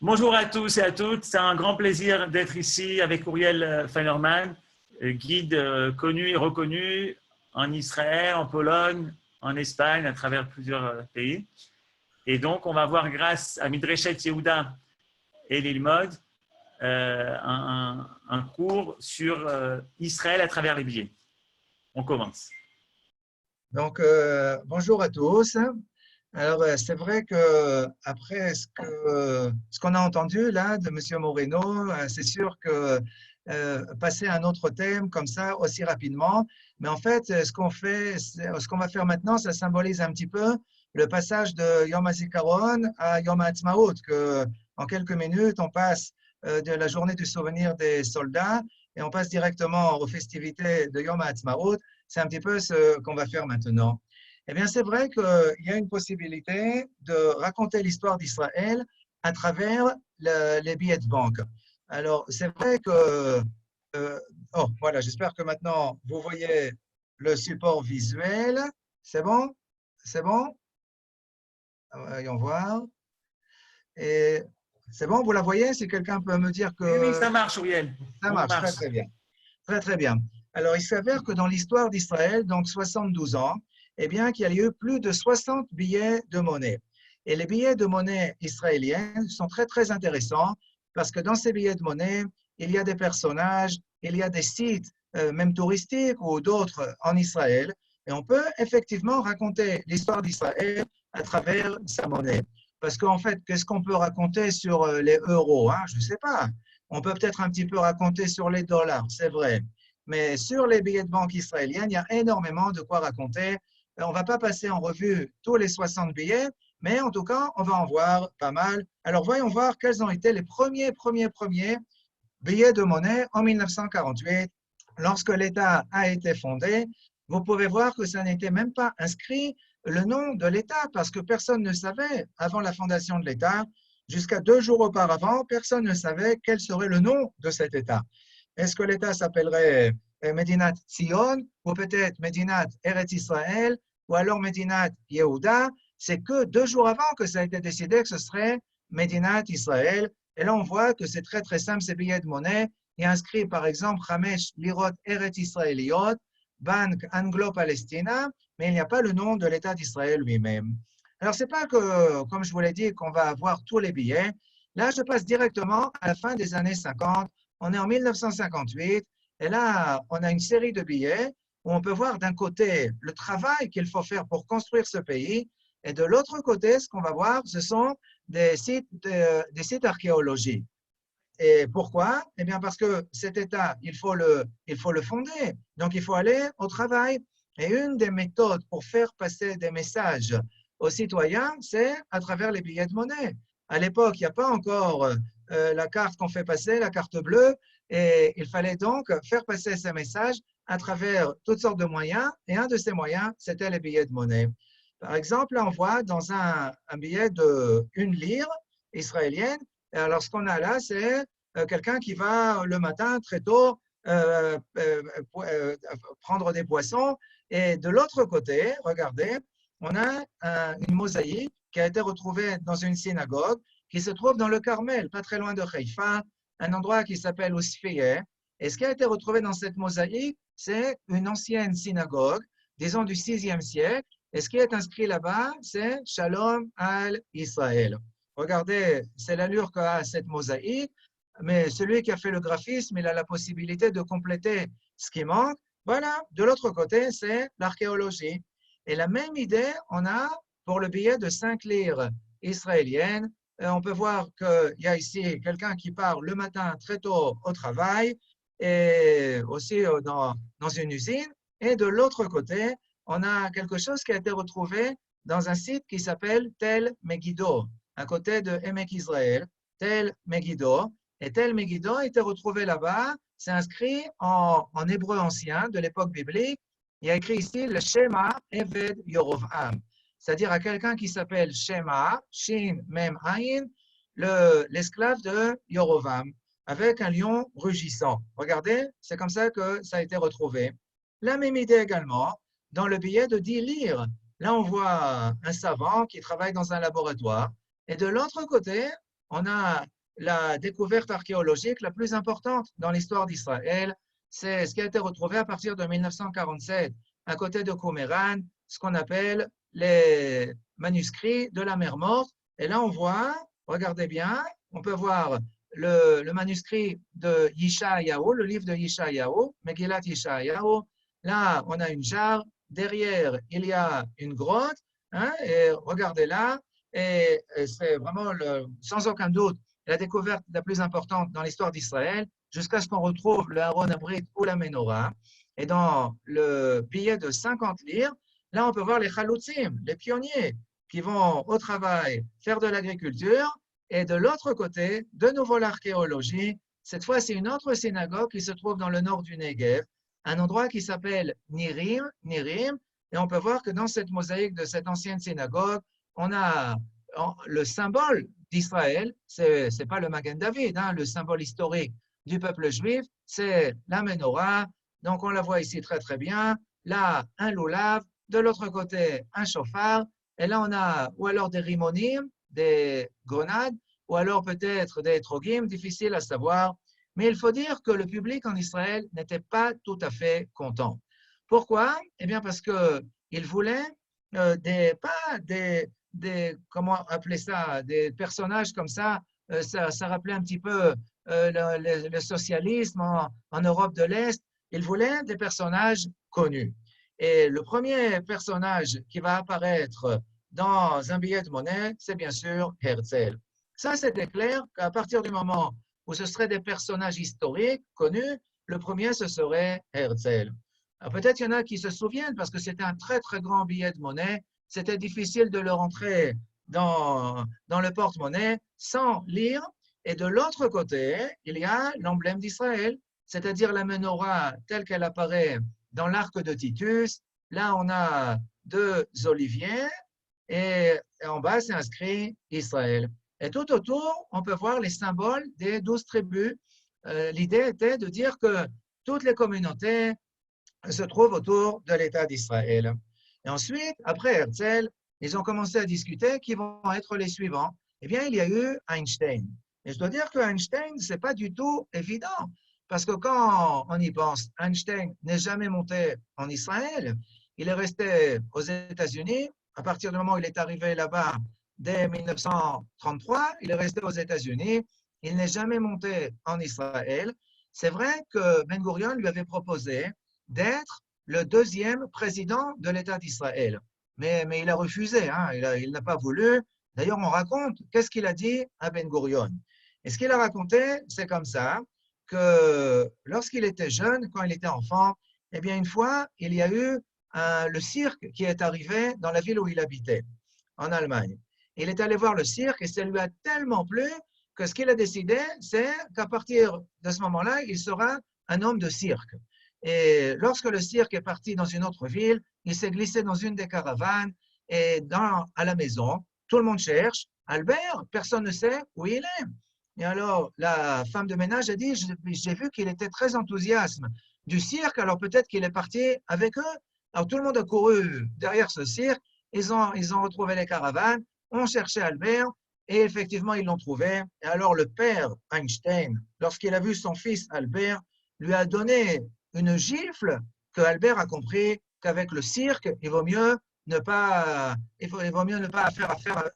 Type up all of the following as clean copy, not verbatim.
Bonjour à tous et à toutes. C'est un grand plaisir d'être ici avec Uriel Feinerman, guide connu et reconnu en Israël, en Pologne, en Espagne, à travers plusieurs pays. Et donc, on va voir grâce à Midreshet Yehuda et Lilmod un cours sur Israël à travers les billets. On commence. Donc, bonjour à tous. Alors, c'est vrai que après ce qu'on a entendu là de M. Moreno, c'est sûr que passer à un autre thème comme ça aussi rapidement, mais en fait, ce qu'on va faire maintenant, ça symbolise un petit peu le passage de Yom HaZikaron à Yom HaAtzmaut, que en quelques minutes, on passe de la journée du souvenir des soldats et on passe directement aux festivités de Yom HaAtzmaut. C'est un petit peu ce qu'on va faire maintenant. Eh bien, c'est vrai qu'il y a une possibilité de raconter l'histoire d'Israël à travers les billets de banque. Alors, c'est vrai que… oh, voilà, j'espère que maintenant, vous voyez le support visuel. C'est bon? C'est bon? Voyons voir. Et c'est bon, vous la voyez? Si quelqu'un peut me dire que… Oui, ça marche, Uriel. Ça On marche, très, marche. très bien. Très, très bien. Alors, il s'avère que dans l'histoire d'Israël, donc 72 ans, eh bien, qu'il y a eu plus de 60 billets de monnaie. Et les billets de monnaie israéliens sont très, très intéressants parce que dans ces billets de monnaie, il y a des personnages, il y a des sites, même touristiques ou d'autres en Israël. Et on peut effectivement raconter l'histoire d'Israël à travers sa monnaie. Parce qu'en fait, qu'est-ce qu'on peut raconter sur les euros, hein? Je ne sais pas. On peut peut-être un petit peu raconter sur les dollars, c'est vrai. Mais sur les billets de banque israéliennes, il y a énormément de quoi raconter. On ne va pas passer en revue tous les 60 billets, mais en tout cas, on va en voir pas mal. Alors, voyons voir quels ont été les premiers billets de monnaie en 1948, lorsque l'État a été fondé. Vous pouvez voir que ça n'était même pas inscrit le nom de l'État, parce que personne ne savait, avant la fondation de l'État, jusqu'à 2 jours auparavant, personne ne savait quel serait le nom de cet État. Est-ce que l'État s'appellerait Medinat Zion, ou peut-être Medinat Eretz Israël, ou alors Medinat Yehuda? C'est que 2 jours avant que ça a été décidé que ce serait Medinat Israël. Et là, on voit que c'est très, très simple, ces billets de monnaie. Il y a inscrit, par exemple, Hamesh Lirot Eretz Israeliot, Banque Anglo-Palestina, mais il n'y a pas le nom de l'État d'Israël lui-même. Alors, ce n'est pas que, comme je vous l'ai dit, qu'on va avoir tous les billets. Là, je passe directement à la fin des années 50. On est en 1958, et là, on a une série de billets où on peut voir d'un côté le travail qu'il faut faire pour construire ce pays, et de l'autre côté, ce qu'on va voir, ce sont des sites archéologiques. Et pourquoi? Eh bien, parce que cet État, il faut le fonder. Donc, il faut aller au travail. Et une des méthodes pour faire passer des messages aux citoyens, c'est à travers les billets de monnaie. À l'époque, il n'y a pas encore la carte qu'on fait passer, la carte bleue, et il fallait donc faire passer ces messages à travers toutes sortes de moyens, et un de ces moyens, c'était les billets de monnaie. Par exemple, là, on voit dans un billet de 1 lire israélienne, alors ce qu'on a là, c'est quelqu'un qui va le matin très tôt prendre des poissons, et de l'autre côté, regardez, on a une mosaïque qui a été retrouvée dans une synagogue qui se trouve dans le Carmel, pas très loin de Haïfa, un endroit qui s'appelle Ousfieh. Et ce qui a été retrouvé dans cette mosaïque, c'est une ancienne synagogue, disons du 6e siècle. Et ce qui est inscrit là-bas, c'est Shalom al Israël. Regardez, c'est l'allure qu'a cette mosaïque, mais celui qui a fait le graphisme, il a la possibilité de compléter ce qui manque. Voilà, de l'autre côté, c'est l'archéologie. Et la même idée, on a pour le billet de 5 lires israéliennes. On peut voir qu'il y a ici quelqu'un qui part le matin très tôt au travail et aussi dans une usine. Et de l'autre côté, on a quelque chose qui a été retrouvé dans un site qui s'appelle Tel Megiddo, à côté de Emek Israël, Tel Megiddo. Et Tel Megiddo a été retrouvé là-bas. C'est inscrit en hébreu ancien de l'époque biblique. Il y a écrit ici le Shema Eved Yorovam, c'est-à-dire à quelqu'un qui s'appelle Shema, Shin Mem Ayin, l'esclave de Yorovam, avec un lion rugissant. Regardez, c'est comme ça que ça a été retrouvé. La même idée également dans le billet de 10 lires. Là, on voit un savant qui travaille dans un laboratoire. Et de l'autre côté, on a la découverte archéologique la plus importante dans l'histoire d'Israël. C'est ce qui a été retrouvé à partir de 1947 à côté de Qumran, ce qu'on appelle les manuscrits de la mer Morte. Et là, on voit, regardez bien, on peut voir le manuscrit de Yeshayahu, le livre de Yeshayahu, Megillat Yeshayahu. Là, on a une jarre. Derrière, il y a une grotte. Hein, et regardez là. Et c'est vraiment, sans aucun doute, la découverte la plus importante dans l'histoire d'Israël, jusqu'à ce qu'on retrouve le Aaron Abrit ou la Menorah. Et dans le billet de 50 lire, là, on peut voir les chaloutzim, les pionniers, qui vont au travail faire de l'agriculture. Et de l'autre côté, de nouveau l'archéologie. Cette fois, c'est une autre synagogue qui se trouve dans le nord du Negev, un endroit qui s'appelle Nirim. Et on peut voir que dans cette mosaïque de cette ancienne synagogue, on a le symbole d'Israël, c'est pas le Magen David, hein, le symbole historique du peuple juif, c'est la menorah. Donc on la voit ici très très bien. Là, un loulav, de l'autre côté, un chauffard. Et là, on a ou alors des rimonim, des grenades, ou alors peut-être des trogim, difficile à savoir. Mais il faut dire que le public en Israël n'était pas tout à fait content. Pourquoi? Eh bien, parce qu'il voulait pas comment appeler ça, des personnages comme ça, ça rappelait un petit peu le socialisme en Europe de l'Est. Il voulait des personnages connus. Et le premier personnage qui va apparaître dans un billet de monnaie, c'est bien sûr Herzl. Ça, c'était clair qu'à partir du moment où ce seraient des personnages historiques connus, le premier, ce serait Herzl. Peut-être qu'il y en a qui se souviennent parce que c'était un très, très grand billet de monnaie. C'était difficile de le rentrer dans le porte-monnaie sans lire. Et de l'autre côté, il y a l'emblème d'Israël, c'est-à-dire la menorah telle qu'elle apparaît dans l'arc de Titus. Là, on a deux oliviers et en bas, c'est inscrit Israël. Et tout autour, on peut voir les symboles des 12 tribus. L'idée était de dire que toutes les communautés se trouvent autour de l'État d'Israël. Et ensuite, après Herzl, ils ont commencé à discuter qui vont être les suivants. Eh bien, il y a eu Einstein. Et je dois dire que Einstein, ce n'est pas du tout évident. Parce que quand on y pense, Einstein n'est jamais monté en Israël. Il est resté aux États-Unis. À partir du moment où il est arrivé là-bas, dès 1933, il est resté aux États-Unis. Il n'est jamais monté en Israël. C'est vrai que Ben Gurion lui avait proposé d'être le deuxième président de l'État d'Israël. Mais il a refusé, hein, il n'a pas voulu. D'ailleurs, on raconte qu'est-ce qu'il a dit à Ben Gurion. Et ce qu'il a raconté, c'est comme ça, que lorsqu'il était jeune, quand il était enfant, eh bien, une fois, il y a eu le cirque qui est arrivé dans la ville où il habitait, en Allemagne. Il est allé voir le cirque et ça lui a tellement plu que ce qu'il a décidé, c'est qu'à partir de ce moment-là, il sera un homme de cirque. Et lorsque le cirque est parti dans une autre ville, il s'est glissé dans une des caravanes et à la maison, tout le monde cherche. Albert, personne ne sait où il est. Et alors, la femme de ménage a dit, j'ai vu qu'il était très enthousiaste du cirque, alors peut-être qu'il est parti avec eux. Alors, tout le monde a couru derrière ce cirque, ils ont retrouvé les caravanes, ont cherché Albert, et effectivement, ils l'ont trouvé. Et alors, le père Einstein, lorsqu'il a vu son fils Albert, lui a donné une gifle que Albert a compris qu'avec le cirque, il vaut mieux ne pas faire affaire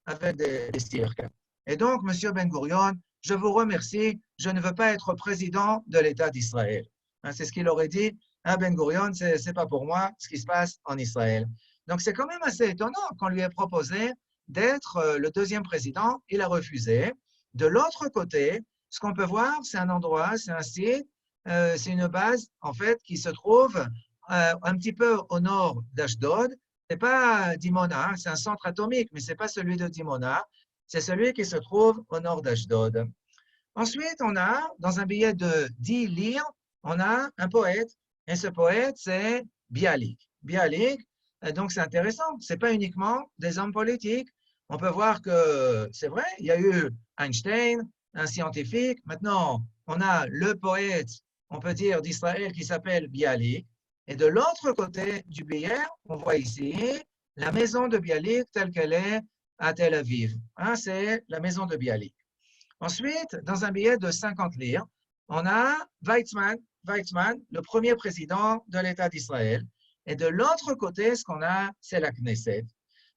avec des cirques. Et donc, Monsieur Ben Gurion, je vous remercie, je ne veux pas être président de l'État d'Israël. C'est ce qu'il aurait dit. Ben Gurion, c'est pas pour moi ce qui se passe en Israël. Donc, c'est quand même assez étonnant qu'on lui ait proposé d'être le deuxième président. Il a refusé. De l'autre côté, ce qu'on peut voir, c'est un endroit, c'est un site, c'est une base, en fait, qui se trouve un petit peu au nord d'Ashdod. Ce n'est pas Dimona, hein, c'est un centre atomique, mais ce n'est pas celui de Dimona. C'est celui qui se trouve au nord d'Ashdod. Ensuite, on a, dans un billet de 10 lire, on a un poète. Et ce poète, c'est Bialik. Bialik, donc c'est intéressant. Ce n'est pas uniquement des hommes politiques. On peut voir que c'est vrai, il y a eu Einstein, un scientifique. Maintenant, on a le poète, on peut dire, d'Israël qui s'appelle Bialik. Et de l'autre côté du billet, on voit ici la maison de Bialik telle qu'elle est à Tel Aviv. C'est la maison de Bialik. Ensuite, dans un billet de 50 lire, on a Weizmann, le premier président de l'État d'Israël. Et de l'autre côté, ce qu'on a, c'est la Knesset.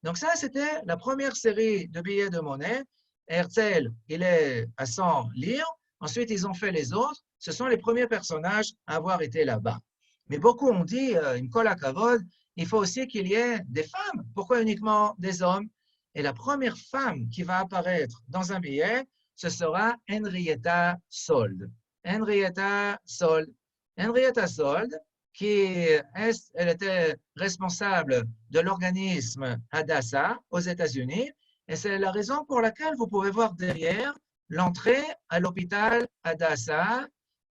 Donc ça, c'était la première série de billets de monnaie. Herzl, il est à 100 lire. Ensuite, ils ont fait les autres. Ce sont les premiers personnages à avoir été là-bas. Mais beaucoup ont dit, une colle à kavod, il faut aussi qu'il y ait des femmes. Pourquoi uniquement des hommes? Et la première femme qui va apparaître dans un billet, ce sera Henrietta Sold. Henrietta Sold. Henrietta Sold, elle était responsable de l'organisme Hadassah aux États-Unis, et c'est la raison pour laquelle vous pouvez voir derrière l'entrée à l'hôpital Hadassah,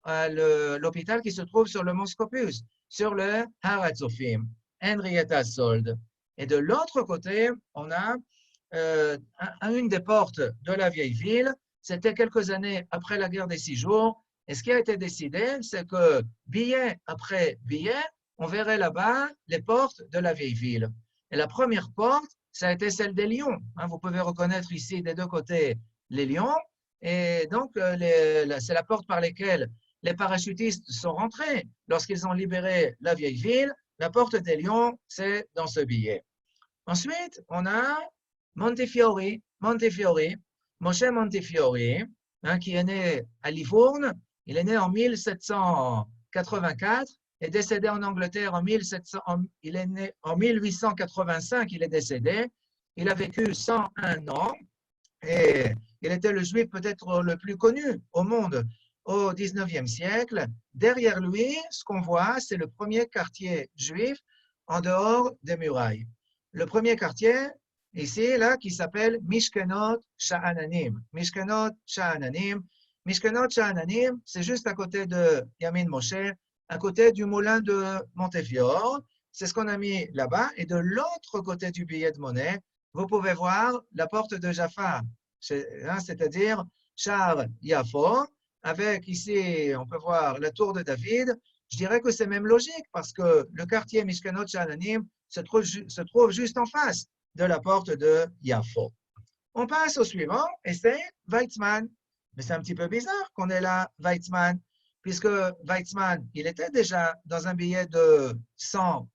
l'hôpital qui se trouve sur le mont Scopus, sur le Har HaTzofim, Henrietta Sold. Et de l'autre côté, on a une des portes de la vieille ville. C'était quelques années après la guerre des 6 jours. Et ce qui a été décidé, c'est que billet après billet, on verrait là-bas les portes de la vieille ville. Et la première porte, ça a été celle des lions. Vous pouvez reconnaître ici des deux côtés les lions. Et donc, c'est la porte par laquelle les parachutistes sont rentrés lorsqu'ils ont libéré la vieille ville. La porte des lions, c'est dans ce billet. Ensuite, on a Montefiore, Moshe Montefiore, qui est né à Livourne. Il est né en 1784 et décédé en Angleterre en 1885, il est décédé. Il a vécu 101 ans et il était le juif peut-être le plus connu au monde au 19e siècle. Derrière lui, ce qu'on voit, c'est le premier quartier juif en dehors des murailles. Le premier quartier, ici, là, qui s'appelle Mishkenot Sha'ananim. Mishkenot Sha'ananim. Mishkenot Sha'ananim, c'est juste à côté de Yamin Moshe, à côté du moulin de Montefiore. C'est ce qu'on a mis là-bas. Et de l'autre côté du billet de monnaie, vous pouvez voir la porte de Jaffa, c'est-à-dire Shar Yafo, avec ici, on peut voir la tour de David. Je dirais que c'est même logique parce que le quartier Mishkenot Sha'ananim se trouve juste en face de la porte de Yafo. On passe au suivant, et c'est Weizmann. Mais c'est un petit peu bizarre qu'on ait là Weizmann, puisque Weizmann, il était déjà dans un billet de 50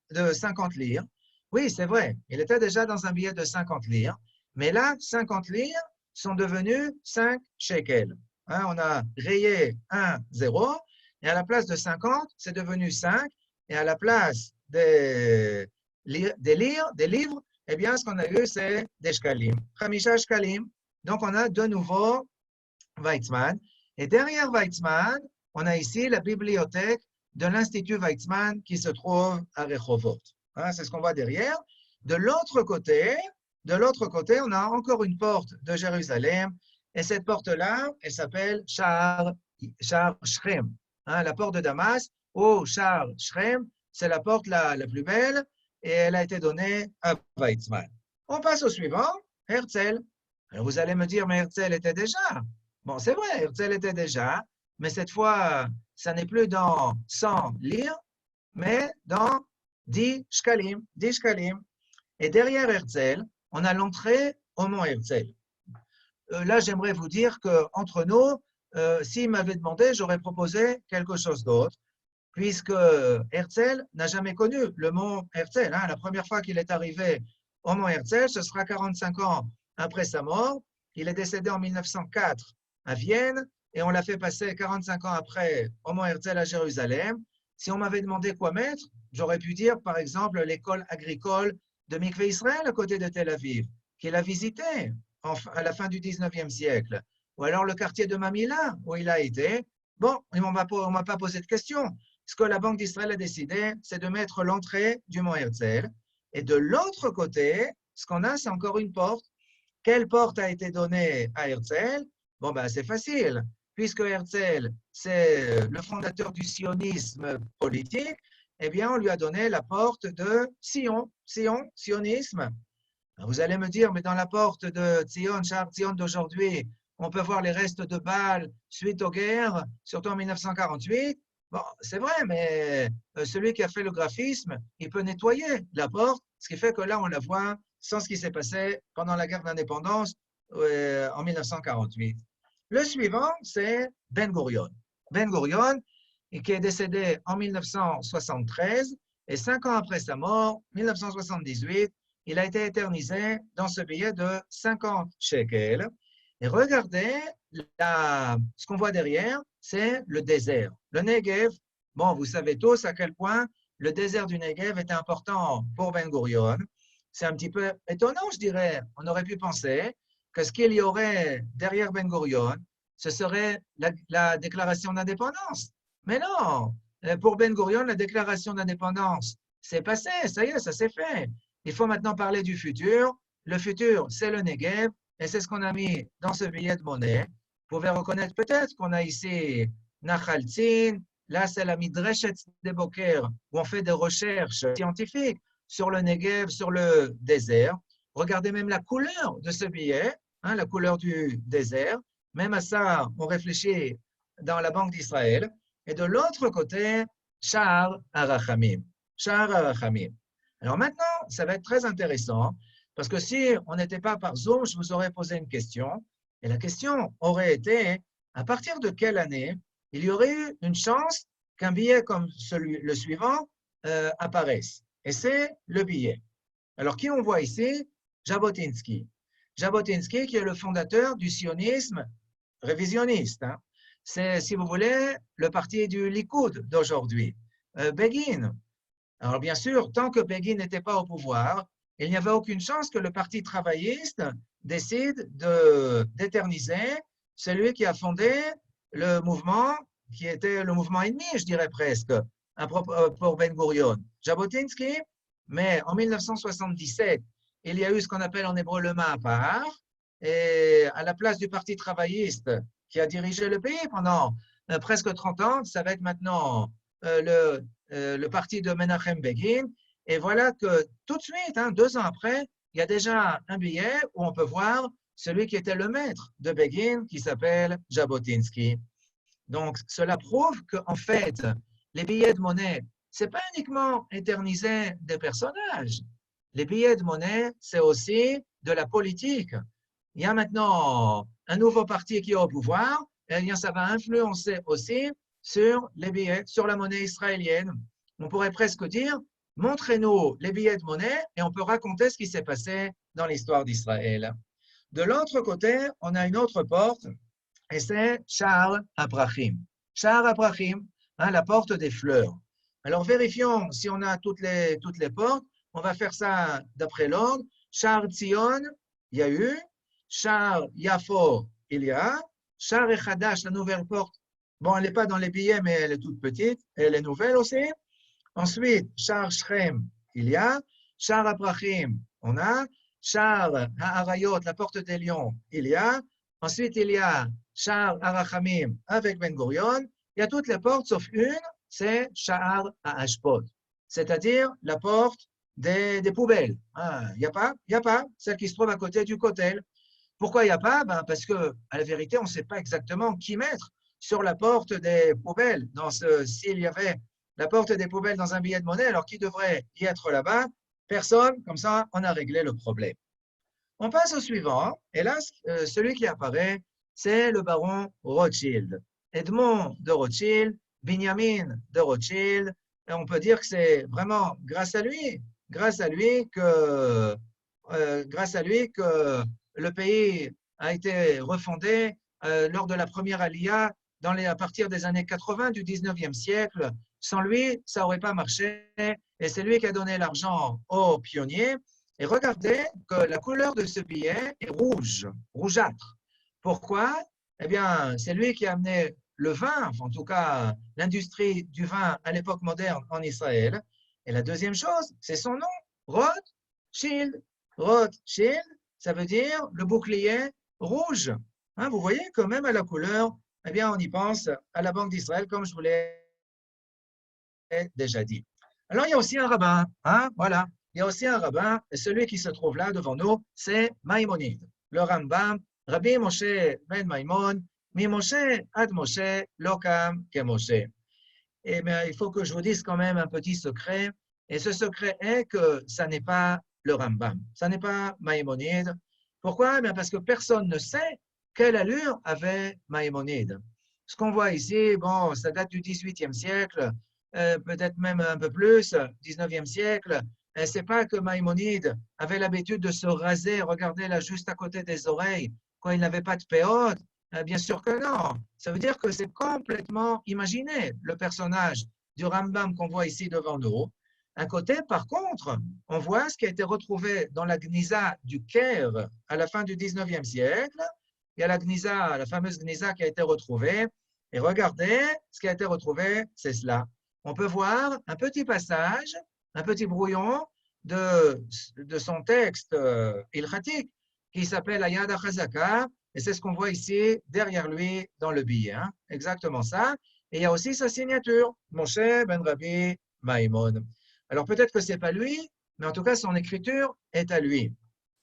lire. Oui, c'est vrai, il était déjà dans un billet de 50 lire, mais là, 50 lire sont devenus 5 shekels. On a rayé 1, 0, et à la place de 50, c'est devenu 5, et à la place des livres, eh bien, ce qu'on a eu, c'est des shkalim. Chamisha shkalim. Donc, on a de nouveau Weizmann. Et derrière Weizmann, on a ici la bibliothèque de l'Institut Weizmann qui se trouve à Rehovot. C'est ce qu'on voit derrière. De l'autre côté, on a encore une porte de Jérusalem. Et cette porte-là, elle s'appelle Shar Shrem. La porte de Damas, ou Shar Shrem, c'est la porte la plus belle. Et elle a été donnée à Weizmann. On passe au suivant, Herzl. Alors vous allez me dire, mais Herzl était déjà. Bon, c'est vrai, Herzl était déjà, mais cette fois, ça n'est plus dans 100 lire, mais dans 10 shkalim. Et derrière Herzl, on a l'entrée au mont Herzl. Là, j'aimerais vous dire qu'entre nous, s'il m'avait demandé, j'aurais proposé quelque chose d'autre, puisque Herzl n'a jamais connu le mont Herzl. La première fois qu'il est arrivé au mont Herzl, ce sera 45 ans après sa mort. Il est décédé en 1904 à Vienne et on l'a fait passer 45 ans après au mont Herzl à Jérusalem. Si on m'avait demandé quoi mettre, j'aurais pu dire, par exemple, l'école agricole de Mikvé Israël à côté de Tel Aviv, qu'il a visité à la fin du 19e siècle, ou alors le quartier de Mamila, où il a été. Bon, on ne m'a pas posé de question. Ce que la Banque d'Israël a décidé, c'est de mettre l'entrée du mont Herzl. Et de l'autre côté, ce qu'on a, c'est encore une porte. Quelle porte a été donnée à Herzl? Bon, ben, c'est facile. Puisque Herzl, c'est le fondateur du sionisme politique, eh bien, on lui a donné la porte de Sion, sionisme. Vous allez me dire, mais dans la porte de Zion, Shar Zion d'aujourd'hui, on peut voir les restes de Bâle suite aux guerres, surtout en 1948. Bon, c'est vrai, mais celui qui a fait le graphisme, il peut nettoyer la porte, ce qui fait que là, on la voit sans ce qui s'est passé pendant la guerre d'indépendance en 1948. Le suivant, c'est Ben Gurion. Ben Gurion, qui est décédé en 1973, et 5 ans après sa mort, 1978, il a été éternisé dans ce billet de 50 shekels. Et regardez, ce qu'on voit derrière, c'est le désert. Le Negev, bon, vous savez tous à quel point le désert du Negev était important pour Ben Gurion. C'est un petit peu étonnant, je dirais. On aurait pu penser que ce qu'il y aurait derrière Ben Gurion, ce serait la déclaration d'indépendance. Mais non, pour Ben Gurion, la déclaration d'indépendance, c'est passé, ça y est, ça s'est fait. Il faut maintenant parler du futur. Le futur, c'est le Negev, et c'est ce qu'on a mis dans ce billet de monnaie. Vous pouvez reconnaître peut-être qu'on a ici Nachal Tzin, là c'est la Midreshet de Boker, où on fait des recherches scientifiques sur le Negev, sur le désert. Regardez même la couleur de ce billet, hein, la couleur du désert. Même à ça, on réfléchit dans la Banque d'Israël. Et de l'autre côté, Sha'ar HaRachamim. Sha'ar HaRachamim. Alors maintenant, ça va être très intéressant, parce que si on n'était pas par Zoom, je vous aurais posé une question, et la question aurait été, à partir de quelle année il y aurait eu une chance qu'un billet comme le suivant apparaisse? Et c'est le billet. Alors, qui on voit ici? Jabotinsky. Jabotinsky, qui est le fondateur du sionisme révisionniste. Hein. C'est, si vous voulez, le parti du Likoud d'aujourd'hui. Begin. Alors, bien sûr, tant que Begin n'était pas au pouvoir, il n'y avait aucune chance que le parti travailliste décide d'éterniser celui qui a fondé le mouvement, qui était le mouvement ennemi, je dirais presque, pour Ben Gurion. Jabotinsky, mais en 1977, il y a eu ce qu'on appelle en hébreu le Ma'apar, et à la place du parti travailliste qui a dirigé le pays pendant presque 30 ans, ça va être maintenant le parti de Menachem Begin. Et voilà que tout de suite, 2 ans après, il y a déjà un billet où on peut voir celui qui était le maître de Begin, qui s'appelle Jabotinsky. Donc, cela prouve qu'en fait, les billets de monnaie, ce n'est pas uniquement éterniser des personnages. Les billets de monnaie, c'est aussi de la politique. Il y a maintenant un nouveau parti qui est au pouvoir, et bien ça va influencer aussi sur les billets, sur la monnaie israélienne. On pourrait presque dire, montrez-nous les billets de monnaie et on peut raconter ce qui s'est passé dans l'histoire d'Israël. De l'autre côté, on a une autre porte, et c'est Sha'ar HaPrachim. Sha'ar HaPrachim, la porte des fleurs. Alors vérifions si on a toutes les portes. On va faire ça d'après l'ordre. Sha'ar Tzion, il y a eu. Sha'ar Yafo, il y a. Sha'ar Echadash, la nouvelle porte. Bon, elle n'est pas dans les billets, mais elle est toute petite. Elle est nouvelle aussi. Ensuite, Sha'ar Shrem, il y a. Sha'ar HaPrachim, on a. Sha'ar HaArayot, la porte des lions, il y a. Ensuite, il y a Sha'ar HaRachamim avec Ben Gurion. Il y a toutes les portes, sauf une, c'est Sha'ar HaAshpot, c'est-à-dire la porte des poubelles. Il n'y a pas, celle qui se trouve à côté du Kotel. Pourquoi il n'y a pas? Parce que, à la vérité, on ne sait pas exactement qui mettre sur la porte des poubelles. S'il y avait la porte des poubelles dans un billet de monnaie, alors qui devrait y être là-bas? Personne, comme ça, on a réglé le problème. On passe au suivant, et là, celui qui apparaît, c'est le baron Rothschild. Edmond de Rothschild, Benjamin de Rothschild, et on peut dire que c'est vraiment grâce à lui que le pays a été refondé lors de la première Aliyah à partir des années 80 du 19e siècle. Sans lui, ça n'aurait pas marché, et c'est lui qui a donné l'argent aux pionniers. Et regardez que la couleur de ce billet est rouge, rougeâtre. Pourquoi? Eh bien, c'est lui qui a amené le vin, en tout cas l'industrie du vin à l'époque moderne en Israël. Et la deuxième chose, c'est son nom, Rothschild. Rothschild, ça veut dire le bouclier rouge. Vous voyez quand même à la couleur, eh bien, on y pense à la Banque d'Israël, comme je vous l'ai déjà dit. Alors, il y a aussi un rabbin, voilà. Il y a aussi un rabbin, et celui qui se trouve là devant nous, c'est Maïmonide, le Rambam, Rabbi Moshe ben Maïmon, Mi Moshe ad Moshe, lokam ke Moshe. Et bien, il faut que je vous dise quand même un petit secret, et ce secret est que ça n'est pas le Rambam, ça n'est pas Maïmonide. Pourquoi? Bien parce que personne ne sait quelle allure avait Maïmonide? Ce qu'on voit ici, bon, ça date du XVIIIe siècle, peut-être même un peu plus, XIXe siècle. C'est pas que Maïmonide avait l'habitude de se raser, regardez là juste à côté des oreilles, quand il n'avait pas de péote. Bien sûr que non. Ça veut dire que c'est complètement imaginé, le personnage du Rambam qu'on voit ici devant nous. À côté, par contre, on voit ce qui a été retrouvé dans la Gniza du Caire à la fin du XIXe siècle. Il y a la Gniza, la fameuse Gniza qui a été retrouvée. Et regardez, ce qui a été retrouvé, c'est cela. On peut voir un petit passage, un petit brouillon de son texte ilchatique qui s'appelle Ayad HaChazaka, et c'est ce qu'on voit ici derrière lui dans le billet. Hein? Exactement ça. Et il y a aussi sa signature, Moshe ben Rabbi Maïmon. Alors peut-être que ce n'est pas lui, mais en tout cas son écriture est à lui.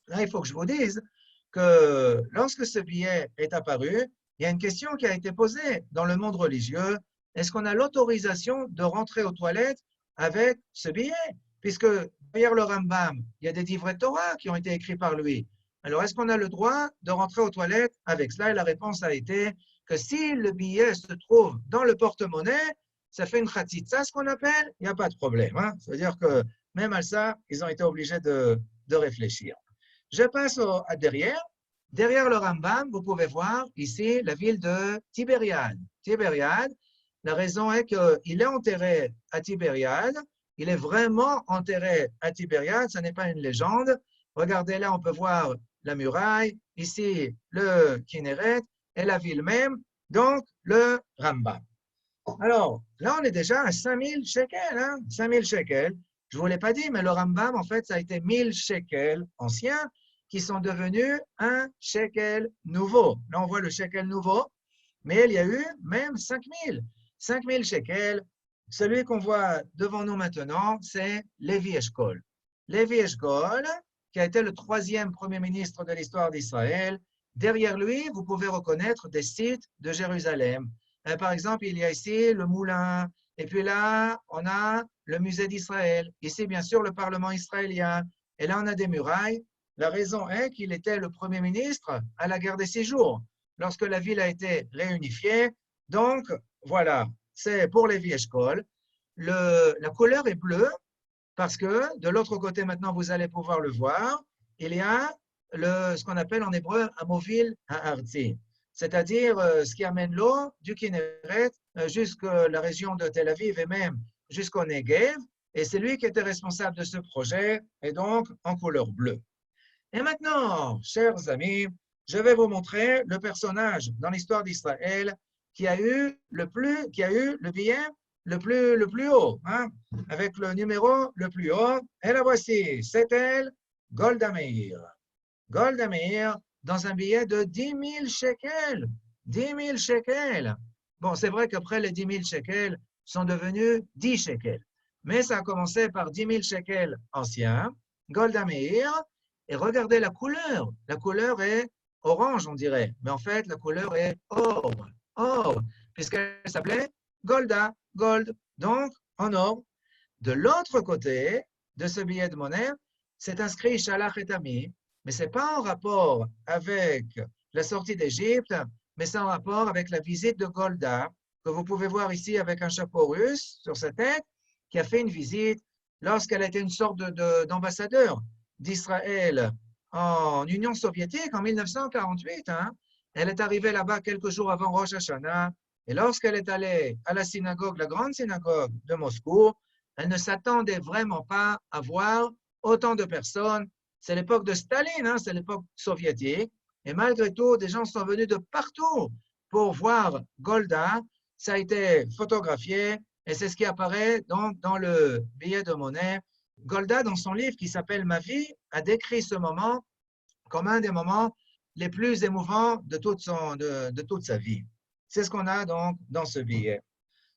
Là, il faut que je vous dise que lorsque ce billet est apparu, il y a une question qui a été posée dans le monde religieux. Est-ce qu'on a l'autorisation de rentrer aux toilettes avec ce billet? Puisque derrière le Rambam, il y a des livrets de Torah qui ont été écrits par lui. Alors, est-ce qu'on a le droit de rentrer aux toilettes avec cela? Et la réponse a été que si le billet se trouve dans le porte-monnaie, ça fait une khatitsa, ce qu'on appelle, il n'y a pas de problème. Hein? C'est-à-dire que même à ça, ils ont été obligés de réfléchir. Je passe à derrière. Derrière le Rambam, vous pouvez voir ici la ville de Tibériade. Tibériade, la raison est qu'il est enterré à Tibériade. Il est vraiment enterré à Tibériade, ce n'est pas une légende. Regardez là, on peut voir la muraille, ici le Kinneret et la ville même, donc le Rambam. Alors, là, on est déjà à 5000 shekels, hein? 5000 shekels. Je ne vous l'ai pas dit, mais le Rambam, en fait, ça a été 1000 shekels anciens qui sont devenus un shekel nouveau. Là, on voit le shekel nouveau, mais il y a eu même 5000. 5000 shekels. Celui qu'on voit devant nous maintenant, c'est Lévi Eshkol. Lévi Eshkol, qui a été le 3e premier ministre de l'histoire d'Israël. Derrière lui, vous pouvez reconnaître des sites de Jérusalem. Par exemple, il y a ici le moulin, et puis là, on a le musée d'Israël. Ici, bien sûr, le Parlement israélien. Et là, on a des murailles. La raison est qu'il était le Premier ministre à la guerre des 6 jours, lorsque la ville a été réunifiée. Donc, voilà, c'est pour Lévi Eshkol. La couleur est bleue parce que de l'autre côté, maintenant, vous allez pouvoir le voir, il y a ce qu'on appelle en hébreu Amovil Ha'arzi, c'est-à-dire ce qui amène l'eau du Kinneret jusqu'à la région de Tel Aviv et même jusqu'au Negev. Et c'est lui qui était responsable de ce projet, et donc en couleur bleue. Et maintenant, chers amis, je vais vous montrer le personnage dans l'histoire d'Israël qui a eu le billet le plus haut, hein, avec le numéro le plus haut. Et la voici, c'est elle, Golda Meir. Golda Meir dans un billet de 10 000 shekels. 10 000 shekels. Bon, c'est vrai qu'après les 10 000 shekels sont devenus 10 shekels. Mais ça a commencé par 10 000 shekels anciens. Golda Meir. Et regardez la couleur. La couleur est orange, on dirait. Mais en fait, la couleur est or. Or, puisqu'elle s'appelait Golda, gold. Donc, en or. De l'autre côté de ce billet de monnaie, c'est inscrit Shalach et Ami, mais ce n'est pas en rapport avec la sortie d'Égypte, mais c'est en rapport avec la visite de Golda, que vous pouvez voir ici avec un chapeau russe sur sa tête, qui a fait une visite lorsqu'elle était une sorte d'ambassadeur d'Israël en Union soviétique en 1948. Hein. Elle est arrivée là-bas quelques jours avant Rosh Hashanah, et lorsqu'elle est allée à la synagogue, la grande synagogue de Moscou, elle ne s'attendait vraiment pas à voir autant de personnes. C'est l'époque de Staline, hein, c'est l'époque soviétique. Et malgré tout, des gens sont venus de partout pour voir Golda. Ça a été photographié et c'est ce qui apparaît donc dans le billet de monnaie. Golda, dans son livre qui s'appelle Ma vie, a décrit ce moment comme un des moments les plus émouvants de toute sa vie. C'est ce qu'on a donc dans ce billet.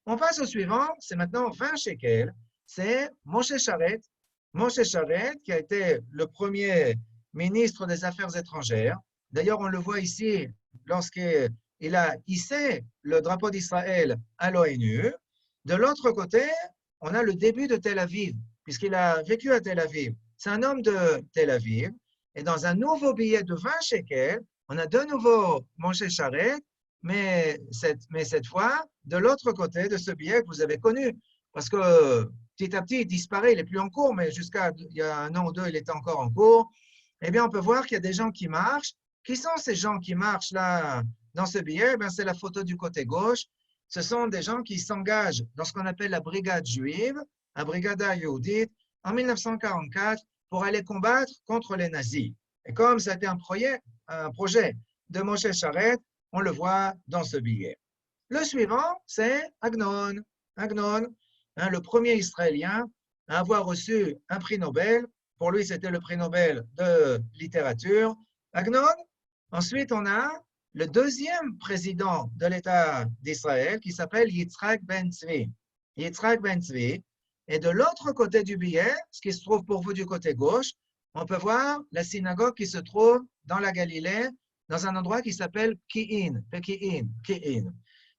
On passe au suivant, c'est maintenant 20 shekels. C'est Moshe Sharet. Moshe Sharet, qui a été le premier ministre des Affaires étrangères. D'ailleurs, on le voit ici lorsqu'il a hissé le drapeau d'Israël à l'ONU. De l'autre côté, on a le début de Tel Aviv, puisqu'il a vécu à Tel Aviv. C'est un homme de Tel Aviv. Et dans un nouveau billet de 20 shekels, on a de nouveau Moshe Charet, mais cette fois, de l'autre côté de ce billet que vous avez connu. Parce que petit à petit, il disparaît, il n'est plus en cours, mais jusqu'à il y a un an ou deux, il était encore en cours. Eh bien, on peut voir qu'il y a des gens qui marchent. Qui sont ces gens qui marchent là dans ce billet? Eh bien, c'est la photo du côté gauche. Ce sont des gens qui s'engagent dans ce qu'on appelle la brigade juive, la Brigada Yehudit, en 1944 pour aller combattre contre les nazis. Et comme ça a été un projet de Moshe Charet, on le voit dans ce billet. Le suivant, c'est Agnon. Agnon, hein, le premier Israélien à avoir reçu un prix Nobel. Pour lui, c'était le prix Nobel de littérature. Agnon. Ensuite, on a le deuxième président de l'État d'Israël qui s'appelle Yitzhak Ben Tzvi. Yitzhak Ben Tzvi. Et de l'autre côté du billet, ce qui se trouve pour vous du côté gauche, on peut voir la synagogue qui se trouve dans la Galilée, dans un endroit qui s'appelle Ki'in. Ki'in.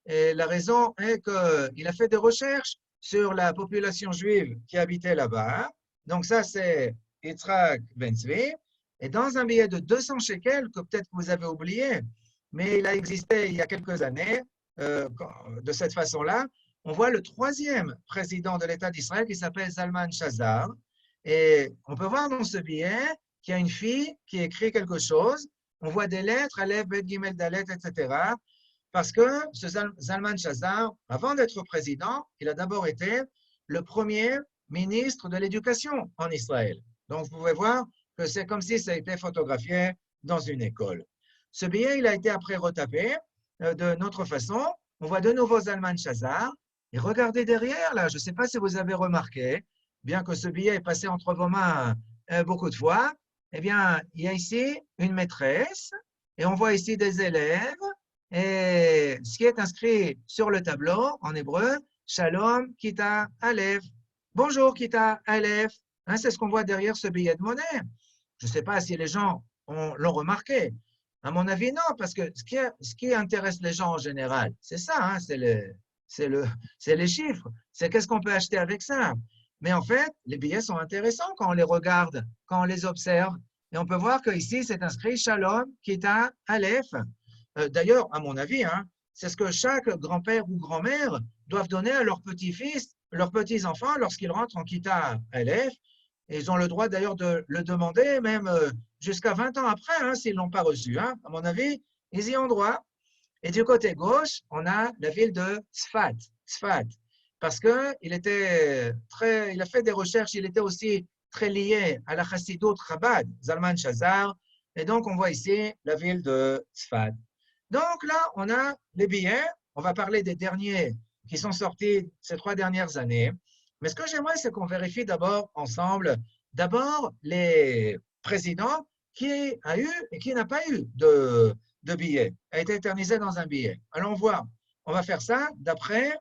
Et la raison est qu'il a fait des recherches sur la population juive qui habitait là-bas. Donc ça, c'est Yitzhak Ben Tzvi. Et dans un billet de 200 shekels, que peut-être vous avez oublié, mais il a existé il y a quelques années, de cette façon-là, on voit le troisième président de l'État d'Israël qui s'appelle Zalman Shazar. Et on peut voir dans ce billet qu'il y a une fille qui écrit quelque chose. On voit des lettres, Aleph, Bet, Gimel, Dalet, etc. Parce que ce Zalman Shazar, avant d'être président, il a d'abord été le premier ministre de l'Éducation en Israël. Donc, vous pouvez voir que c'est comme si ça a été photographié dans une école. Ce billet, il a été après retapé de notre façon. On voit de nouveau Zalman Shazar. Et regardez derrière, là, je ne sais pas si vous avez remarqué, bien que ce billet est passé entre vos mains beaucoup de fois, eh bien, il y a ici une maîtresse, et on voit ici des élèves, et ce qui est inscrit sur le tableau, en hébreu, Shalom Kita Aleph. Bonjour Kita Aleph. Hein, c'est ce qu'on voit derrière ce billet de monnaie. Je ne sais pas si les gens l'ont remarqué. À mon avis, non, parce que ce qui intéresse les gens en général, c'est ça, hein, c'est les chiffres. C'est qu'est-ce qu'on peut acheter avec ça. Mais en fait, les billets sont intéressants quand on les regarde, quand on les observe. Et on peut voir qu'ici, c'est inscrit Shalom, Kita, Aleph. D'ailleurs, à mon avis, hein, c'est ce que chaque grand-père ou grand-mère doivent donner à leurs petits-fils, leurs petits-enfants lorsqu'ils rentrent en Kita, Aleph. Et ils ont le droit d'ailleurs de le demander, même jusqu'à 20 ans après, hein, s'ils ne l'ont pas reçu. Hein. À mon avis, ils y ont droit. Et du côté gauche, on a la ville de Tzfat, parce qu'il a fait des recherches, il était aussi très lié à la Chassidut Chabad, Zalman Shazar, et donc on voit ici la ville de Tzfat. Donc là, on a les billets, on va parler des derniers qui sont sortis ces 3 dernières années, mais ce que j'aimerais, c'est qu'on vérifie d'abord ensemble, d'abord les présidents qui a eu et qui n'a pas eu de billets, a été éternisé dans un billet. Alors on va faire ça d'après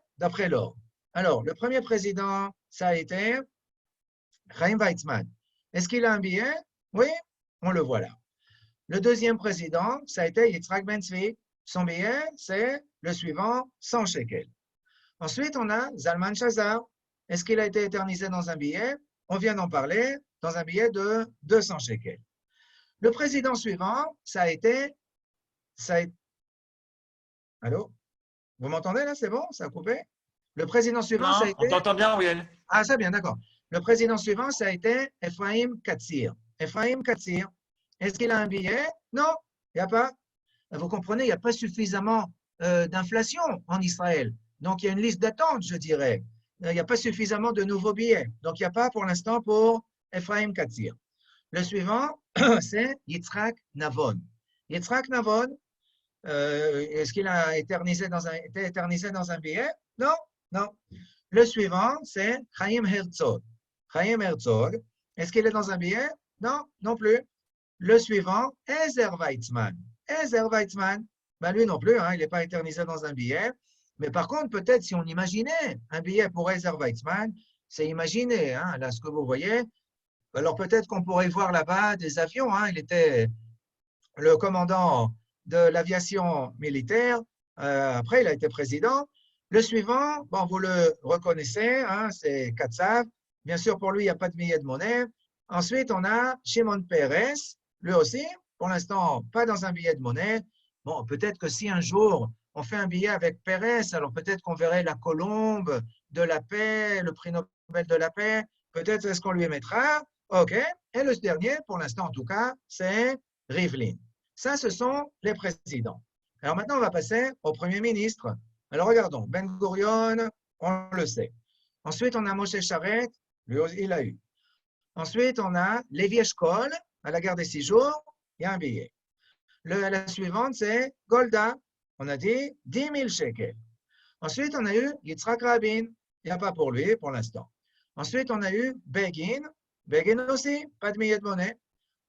l'ordre. Alors, le premier président, ça a été Chaim Weizmann. Est-ce qu'il a un billet? Oui, on le voit là. Le deuxième président, ça a été Yitzhak Ben Tzvi. Son billet, c'est le suivant, 100 shekels. Ensuite, on a Zalman Shazar. Est-ce qu'il a été éternisé dans un billet? On vient d'en parler, dans un billet de 200 shekels. Le président suivant, ça a été... Allô? Vous m'entendez là? C'est bon? Ça a coupé? Le président suivant, ça a Non, été... on t'entend bien, Wiel. Ah, c'est bien, d'accord. Le président suivant, ça a été Ephraim Katsir. Ephraim Katsir. Est-ce qu'il a un billet? Non, il n'y a pas. Vous comprenez, il n'y a pas suffisamment d'inflation en Israël. Donc, il y a une liste d'attente, je dirais. Il n'y a pas suffisamment de nouveaux billets. Donc, il n'y a pas pour l'instant pour Ephraim Katsir. Le suivant, c'est Yitzhak Navon. Yitzhak Navon, est-ce qu'il a été éternisé dans un billet? Non, non. Le suivant, c'est Chaim Herzog. Chaim Herzog, est-ce qu'il est dans un billet? Non, non plus. Le suivant, Ezer Weizmann. Ezer Weizmann, ben lui non plus, hein, il n'est pas éternisé dans un billet. Mais par contre, peut-être si on imaginait un billet pour Ezer Weizmann, c'est imaginer, hein, là, ce que vous voyez. Alors peut-être qu'on pourrait voir là-bas des avions. Hein, il était le commandant de l'aviation militaire. Après, il a été président. Le suivant, bon, vous le reconnaissez, hein, c'est Katsav. Bien sûr, pour lui, il n'y a pas de billet de monnaie. Ensuite, on a Shimon Peres, lui aussi. Pour l'instant, pas dans un billet de monnaie. Bon, peut-être que si un jour on fait un billet avec Pérez, alors peut-être qu'on verrait la colombe de la paix, le prix Nobel de la paix, peut-être est-ce qu'on lui mettra. OK. Et le dernier, pour l'instant en tout cas, c'est Rivlin. Ça, ce sont les présidents. Alors maintenant, on va passer au Premier ministre. Alors regardons, Ben Gurion, on le sait. Ensuite, on a Moshe Charet, lui aussi, il a eu. Ensuite, on a Lévi Eshkol, à la guerre des 6 jours, il y a un billet. La suivante, c'est Golda, on a dit 10 000 shekels. Ensuite, on a eu Yitzhak Rabin, il n'y a pas pour lui pour l'instant. Ensuite, on a eu Begin, Begin aussi, pas de billet de monnaie.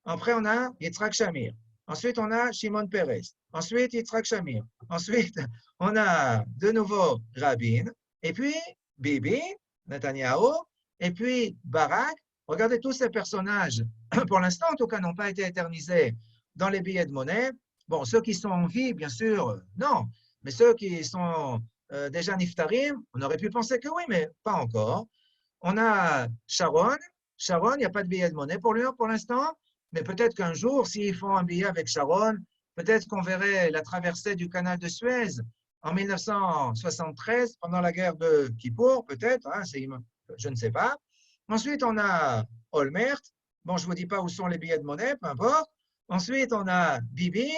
Après, on a Yitzhak Shamir. Ensuite, on a Shimon Peres. Ensuite, Yitzhak Shamir. Ensuite, on a de nouveau Rabin. Et puis, Bibi, Netanyahu. Et puis, Barak. Regardez tous ces personnages, pour l'instant, en tout cas, n'ont pas été éternisés dans les billets de monnaie. Bon, ceux qui sont en vie, bien sûr, non. Mais ceux qui sont déjà niftarim, on aurait pu penser que oui, mais pas encore. On a Sharon. Sharon, il n'y a pas de billet de monnaie pour lui pour l'instant. Mais peut-être qu'un jour, s'ils font un billet avec Sharon, peut-être qu'on verrait la traversée du canal de Suez en 1973, pendant la guerre de Kippour, peut-être, hein, je ne sais pas. Ensuite, on a Olmert. Bon, je ne vous dis pas où sont les billets de monnaie, peu importe. Ensuite, on a Bibi,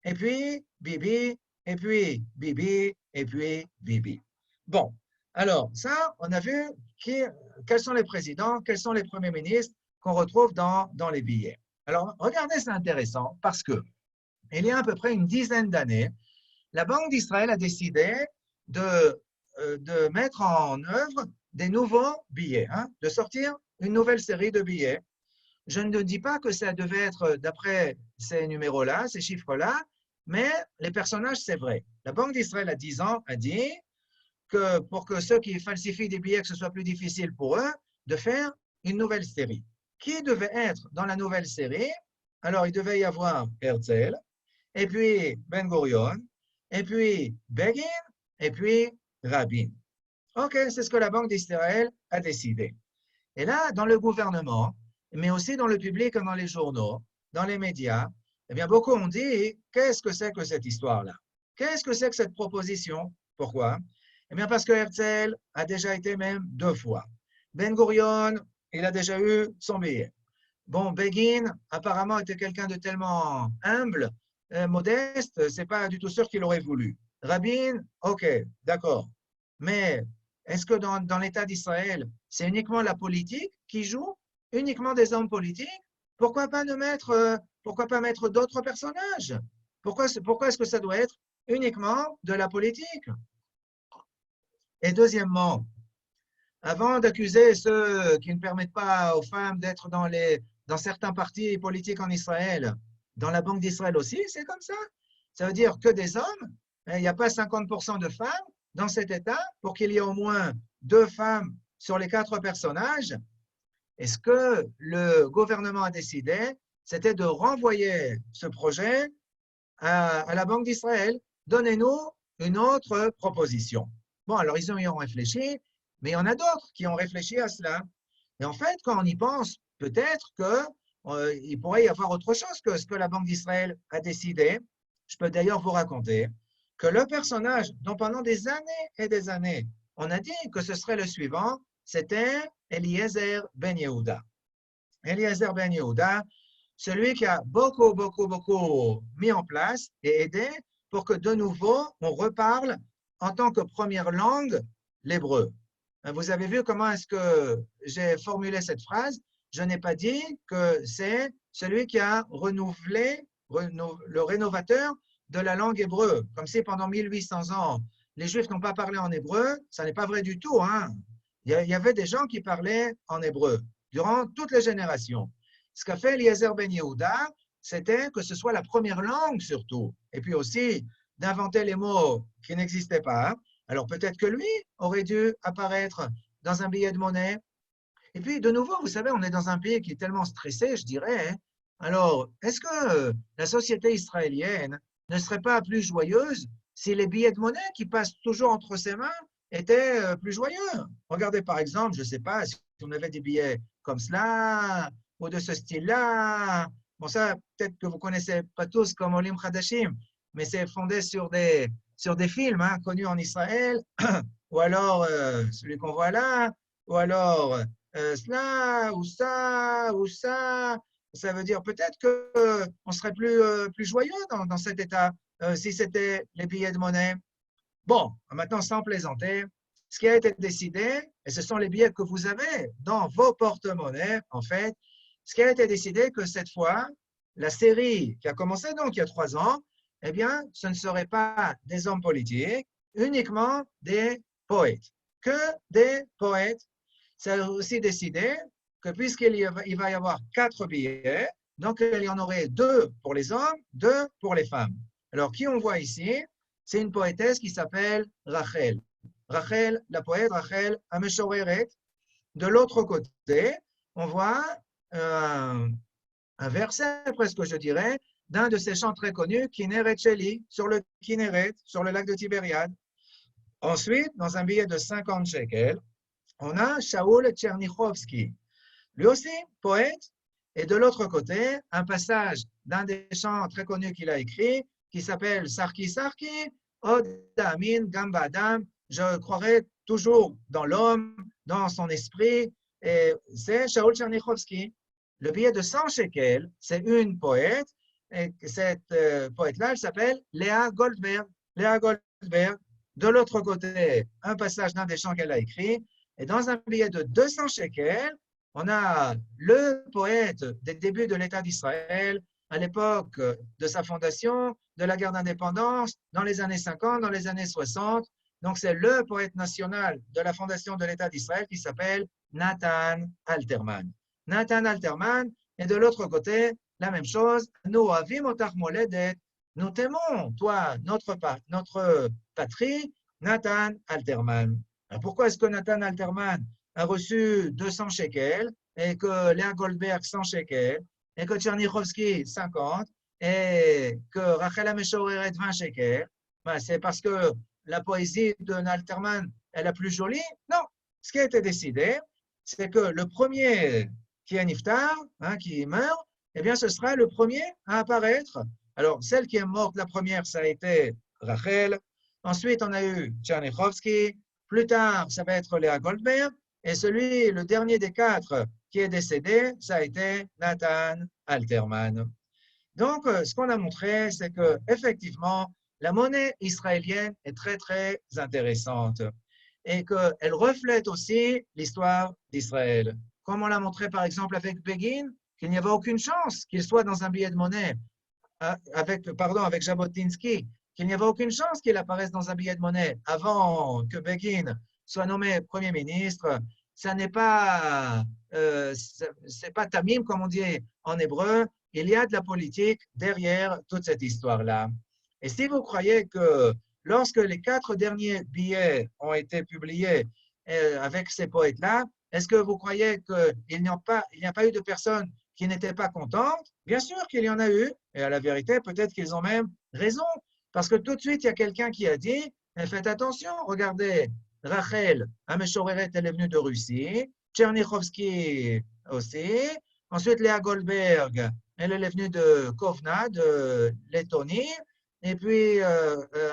et puis Bibi, et puis Bibi, et puis Bibi. Bon, alors ça, on a vu quels sont les présidents, quels sont les premiers ministres qu'on retrouve dans les billets. Alors, regardez, c'est intéressant parce que il y a à peu près une dizaine d'années, la Banque d'Israël a décidé de mettre en œuvre des nouveaux billets, hein, de sortir une nouvelle série de billets. Je ne dis pas que ça devait être d'après ces numéros-là, ces chiffres-là, mais les personnages, c'est vrai. La Banque d'Israël, à 10 ans, a dit que pour que ceux qui falsifient des billets, que ce soit plus difficile pour eux, de faire une nouvelle série. Qui devait être dans la nouvelle série? Alors, il devait y avoir Herzl, et puis Ben Gurion, et puis Begin, et puis Rabin. OK, c'est ce que la Banque d'Israël a décidé. Et là, dans le gouvernement, mais aussi dans le public et dans les journaux, dans les médias, eh bien, beaucoup ont dit, qu'est-ce que c'est que cette histoire-là? Qu'est-ce que c'est que cette proposition? Pourquoi? Eh bien, parce que Herzl a déjà été même 2 fois. Ben Gurion, il a déjà eu son billet. Bon, Begin, apparemment, était quelqu'un de tellement humble, modeste, c'est pas du tout sûr qu'il aurait voulu. Rabin, OK, d'accord. Mais est-ce que dans l'État d'Israël, c'est uniquement la politique qui joue? Uniquement des hommes politiques? Pourquoi pas mettre d'autres personnages? Pourquoi est-ce que ça doit être uniquement de la politique? Et deuxièmement, avant d'accuser ceux qui ne permettent pas aux femmes d'être dans certains partis politiques en Israël, dans la Banque d'Israël aussi, c'est comme ça. Ça veut dire que des hommes, il n'y a pas 50% de femmes dans cet État pour qu'il y ait au moins 2 femmes sur les 4 personnages. Et ce que le gouvernement a décidé, c'était de renvoyer ce projet à la Banque d'Israël. Donnez-nous une autre proposition. Bon, alors ils y ont réfléchi, mais il y en a d'autres qui ont réfléchi à cela. Et en fait, quand on y pense, peut-être qu'il pourrait y avoir autre chose que ce que la Banque d'Israël a décidé. Je peux d'ailleurs vous raconter que le personnage dont pendant des années et des années, on a dit que ce serait le suivant, c'était Eliezer Ben Yehuda. Eliezer Ben Yehuda, celui qui a beaucoup, beaucoup, beaucoup mis en place et aidé pour que de nouveau, on reparle en tant que première langue l'hébreu. Vous avez vu comment est-ce que j'ai formulé cette phrase? Je n'ai pas dit que c'est celui qui a renouvelé, le rénovateur de la langue hébreu. Comme si pendant 1800 ans, les Juifs n'ont pas parlé en hébreu, ça n'est pas vrai du tout, hein. Il y avait des gens qui parlaient en hébreu durant toutes les générations. Ce qu'a fait Eliezer Ben Yehuda, c'était que ce soit la première langue surtout, et puis aussi d'inventer les mots qui n'existaient pas. Alors peut-être que lui aurait dû apparaître dans un billet de monnaie. Et puis de nouveau, vous savez, on est dans un pays qui est tellement stressé, je dirais. Alors, est-ce que la société israélienne ne serait pas plus joyeuse si les billets de monnaie qui passent toujours entre ses mains étaient plus joyeux? Regardez par exemple, je ne sais pas, si on avait des billets comme cela, ou de ce style-là, Bon, ça, peut-être que vous ne connaissez pas tous comme Olim Chadashim, mais c'est fondé sur des films hein, connus en Israël, ou alors celui qu'on voit là, ou alors cela, ou ça, ou ça. Ça veut dire peut-être qu'on serait plus joyeux dans cet état si c'était les billets de monnaie. Bon, maintenant, sans plaisanter, ce qui a été décidé, et ce sont les billets que vous avez dans vos porte-monnaies, en fait, ce qui a été décidé que cette fois, la série qui a commencé donc il y a 3 ans, eh bien, ce ne serait pas des hommes politiques, uniquement des poètes. Que des poètes. Ça a aussi décidé que puisqu'il va y avoir 4 billets, donc il y en aurait 2 pour les hommes, 2 pour les femmes. Alors, qui on voit ici? C'est une poétesse qui s'appelle Rachel. Rachel, la poète Rachel Ameshoreret. De l'autre côté, on voit un verset, presque je dirais, d'un de ces chants très connus, Kinneret Sheli, sur le Kinneret, sur le lac de Tibériade. Ensuite, dans un billet de 50 shekels, on a Shaul Tchernichovski, lui aussi poète, et de l'autre côté, un passage d'un des chants très connus qu'il a écrit, qui s'appelle Sarki Sarki, Od Amin Gamba Adam, je croirai toujours dans l'homme, dans son esprit, et c'est Shaul Tchernichovski. Le billet de 100 shekels, c'est une poète, et cette poète-là, elle s'appelle Léa Goldberg. Léa Goldberg. De l'autre côté, un passage d'un des chants qu'elle a écrit, et dans un billet de 200 shekels, on a le poète des débuts de l'État d'Israël, à l'époque de sa fondation, de la guerre d'indépendance, dans les années 50, dans les années 60. Donc, c'est le poète national de la fondation de l'État d'Israël qui s'appelle Nathan Alterman. Nathan Alterman, et de l'autre côté, la même chose, nous avim otach moledet, nous t'aimons, toi, notre patrie, Nathan Alterman. Alors, pourquoi est-ce que Nathan Alterman a reçu 200 shekels et que Léa Goldberg 100 shekels et que Tchernichovski 50 et que Rachel Ameshoreret 20 shekels? Ben, c'est parce que la poésie de Alterman est la plus jolie? Non. Ce qui a été décidé, c'est que le premier qui est niftar, hein, qui meurt, eh bien, ce sera le premier à apparaître. Alors, celle qui est morte la première, ça a été Rachel. Ensuite, on a eu Tchernichovski. Plus tard, ça va être Léa Goldberg. Et le dernier des 4 qui est décédé, ça a été Nathan Alterman. Donc, ce qu'on a montré, c'est que effectivement, la monnaie israélienne est très, très intéressante et qu'elle reflète aussi l'histoire d'Israël. Comme on l'a montré par exemple avec Begin, qu'il n'y avait aucune chance qu'il soit dans un billet de monnaie, avec Jabotinsky, qu'il n'y avait aucune chance qu'il apparaisse dans un billet de monnaie avant que Begin soit nommé Premier ministre. Ça n'est pas, c'est pas tamim, comme on dit en hébreu. Il y a de la politique derrière toute cette histoire-là. Et si vous croyez que lorsque les 4 derniers billets ont été publiés avec ces poètes-là, est-ce que vous croyez qu'il n'y a pas eu de personnes qui n'étaient pas contentes? Bien sûr qu'il y en a eu, et à la vérité, peut-être qu'ils ont même raison, parce que tout de suite, il y a quelqu'un qui a dit, faites attention, regardez, Rachel Ameshoreret, elle est venue de Russie, Tchernichovski aussi, ensuite Léa Goldberg, elle est venue de Kovna, de Lettonie, et puis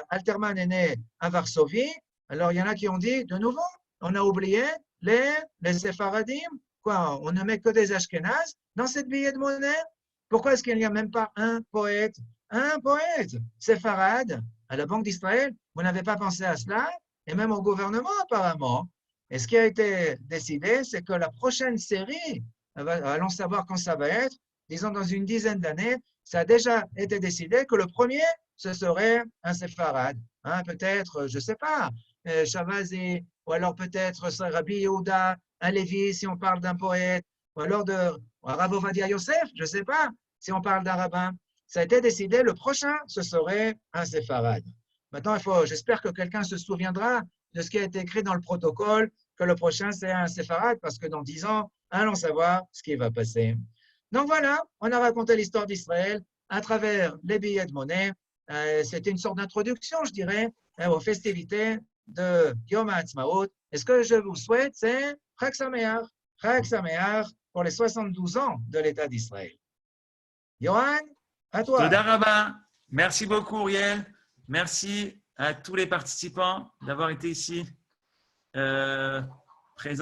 Alterman est né à Varsovie. Alors il y en a qui ont dit, de nouveau, on a oublié les Séfaradim, quoi, on ne met que des Ashkénazes dans cette billet de monnaie. Pourquoi est-ce qu'il n'y a même pas un poète séfarade à la Banque d'Israël? Vous n'avez pas pensé à cela? Et même au gouvernement apparemment. Et ce qui a été décidé, c'est que la prochaine série, allons savoir quand ça va être, disons dans une dizaine d'années, ça a déjà été décidé que le premier, ce serait un séfarade. Hein, peut-être, je ne sais pas, Shavazi, ou alors peut-être Rabbi Yehuda, un Lévi, si on parle d'un poète, ou alors de Rav Ovadia Yosef, je ne sais pas, si on parle d'un rabbin. Ça a été décidé, le prochain, ce serait un séfarade. Maintenant, j'espère que quelqu'un se souviendra de ce qui a été écrit dans le protocole, que le prochain, c'est un séfarade, parce que dans 10 ans, allons savoir ce qui va passer. Donc voilà, on a raconté l'histoire d'Israël à travers les billets de monnaie. C'était une sorte d'introduction, je dirais, aux festivités de Yom HaAtzmaut. Et ce que je vous souhaite, c'est Chag Sameach pour les 72 ans de l'État d'Israël. Johan, à toi. Toda Rabba. Merci beaucoup, Uriel. Merci à tous les participants d'avoir été ici.